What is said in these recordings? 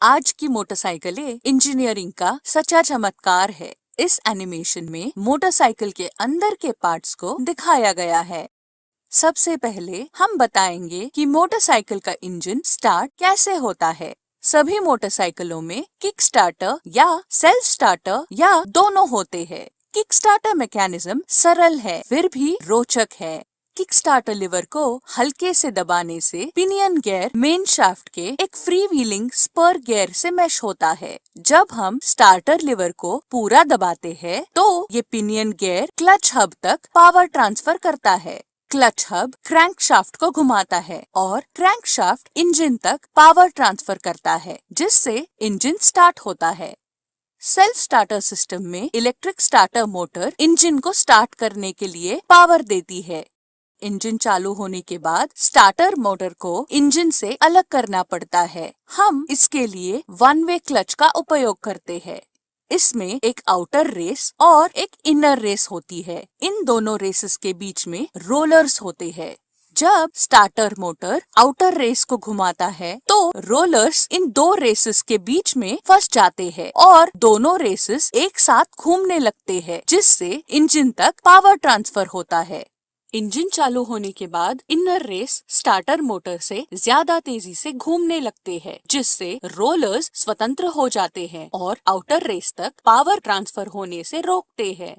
आज की मोटरसाइकिलें इंजीनियरिंग का सच्चा चमत्कार है। इस एनिमेशन में मोटरसाइकिल के अंदर के पार्ट्स को दिखाया गया है। सबसे पहले हम बताएंगे कि मोटरसाइकिल का इंजन स्टार्ट कैसे होता है। सभी मोटरसाइकिलों में किक स्टार्टर या सेल्फ स्टार्टर या दोनों होते हैं। किक स्टार्टर मैकेनिज्म सरल है फिर भी रोचक है। किक स्टार्टर लीवर को हल्के से दबाने से पिनियन गियर मेन शाफ्ट के एक फ्री व्हीलिंग स्पर गियर से मैश होता है। जब हम स्टार्टर लीवर को पूरा दबाते हैं, तो ये पिनियन गियर क्लच हब तक पावर ट्रांसफर करता है। क्लच हब क्रैंक शाफ्ट को घुमाता है और क्रैंक शाफ्ट इंजन तक पावर ट्रांसफर करता है, जिससे इंजन स्टार्ट होता है। सेल्फ स्टार्टर सिस्टम में इलेक्ट्रिक स्टार्टर मोटर इंजन को स्टार्ट करने के लिए पावर देती है। इंजन चालू होने के बाद स्टार्टर मोटर को इंजन से अलग करना पड़ता है। हम इसके लिए वन वे क्लच का उपयोग करते हैं। इसमें एक आउटर रेस और एक इनर रेस होती है। इन दोनों रेसेस के बीच में रोलर्स होते हैं। जब स्टार्टर मोटर आउटर रेस को घुमाता है, तो रोलर्स इन दो रेसेस के बीच में फंस जाते हैं और दोनों रेसेस एक साथ घूमने लगते हैं, जिससे इंजन तक पावर ट्रांसफर होता है। इंजन चालू होने के बाद इनर रेस स्टार्टर मोटर से ज्यादा तेजी से घूमने लगते हैं, जिससे रोलर्स स्वतंत्र हो जाते हैं और आउटर रेस तक पावर ट्रांसफर होने से रोकते हैं।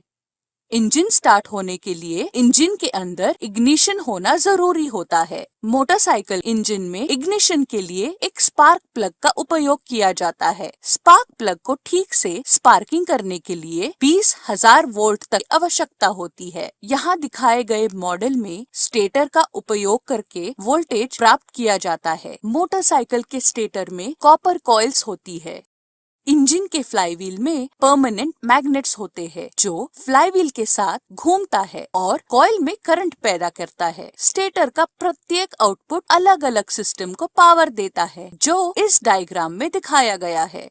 इंजन स्टार्ट होने के लिए इंजन के अंदर इग्निशन होना जरूरी होता है। मोटरसाइकिल इंजन में इग्निशन के लिए एक स्पार्क प्लग का उपयोग किया जाता है। स्पार्क प्लग को ठीक से स्पार्किंग करने के लिए 20,000 वोल्ट तक आवश्यकता होती है। यहाँ दिखाए गए मॉडल में स्टेटर का उपयोग करके वोल्टेज प्राप्त किया जाता है। मोटरसाइकिल के स्टेटर में कॉपर कॉइल्स होती है। इंजन के फ्लाईव्हील में परमानेंट मैग्नेट्स होते हैं, जो फ्लाईव्हील के साथ घूमता है और कॉइल में करंट पैदा करता है। स्टेटर का प्रत्येक आउटपुट अलग अलग सिस्टम को पावर देता है, जो इस डायग्राम में दिखाया गया है।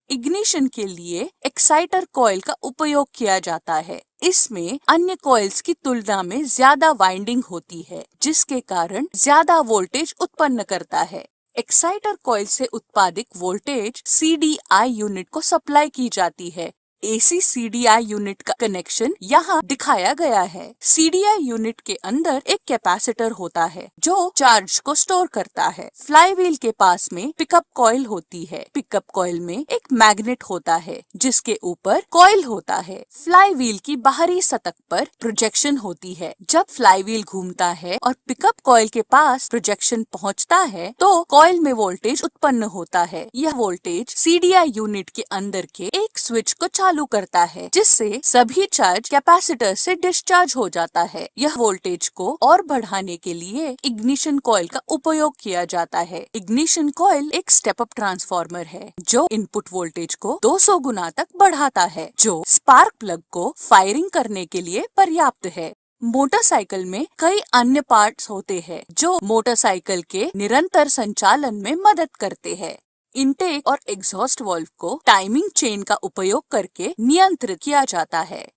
इग्निशन के लिए एक्साइटर कॉइल का उपयोग किया जाता है। इसमें अन्य कॉइल्स की तुलना में ज्यादा वाइंडिंग होती है, जिसके कारण ज्यादा वोल्टेज उत्पन्न करता है। एक्साइटर कॉइल से उत्पादित वोल्टेज CDI यूनिट को सप्लाई की जाती है। AC CDI यूनिट का कनेक्शन यहाँ दिखाया गया है। CDI यूनिट के अंदर एक कैपेसिटर होता है, जो चार्ज को स्टोर करता है। फ्लाईव्हील के पास में पिकअप कॉइल होती है। पिकअप कॉइल में एक मैग्नेट होता है, जिसके ऊपर कॉइल होता है। फ्लाईव्हील की बाहरी सतह पर प्रोजेक्शन होती है। जब फ्लाईव्हील घूमता है और पिकअप कॉइल के पास प्रोजेक्शन पहुँचता है, तो कॉइल में वोल्टेज उत्पन्न होता है। यह वोल्टेज CDI यूनिट के अंदर के एक स्विच को चालू करता है, जिससे सभी चार्ज कैपेसिटर से डिस्चार्ज हो जाता है। यह वोल्टेज को और बढ़ाने के लिए इग्निशन कॉइल का उपयोग किया जाता है। इग्निशन कॉइल एक स्टेप अप ट्रांसफार्मर है, जो इनपुट वोल्टेज को 200 गुना तक बढ़ाता है, जो स्पार्क प्लग को फायरिंग करने के लिए पर्याप्त है। मोटरसाइकिल में कई अन्य पार्ट्स होते हैं, जो मोटरसाइकिल के निरंतर संचालन में मदद करते हैं। इनटेक और एग्जॉस्ट वाल्व को टाइमिंग चेन का उपयोग करके नियंत्रित किया जाता है।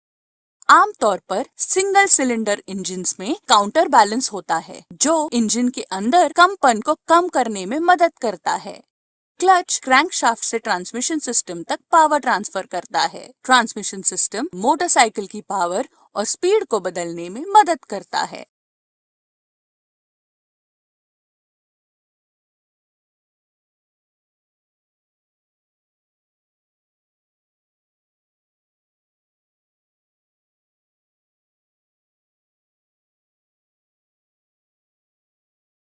आमतौर पर सिंगल सिलेंडर इंजन्स में काउंटर बैलेंस होता है, जो इंजन के अंदर कंपन को कम करने में मदद करता है। क्लच क्रैंकशाफ्ट से ट्रांसमिशन सिस्टम तक पावर ट्रांसफर करता है। ट्रांसमिशन सिस्टम मोटरसाइकिल की पावर और स्पीड को बदलने में मदद करता है।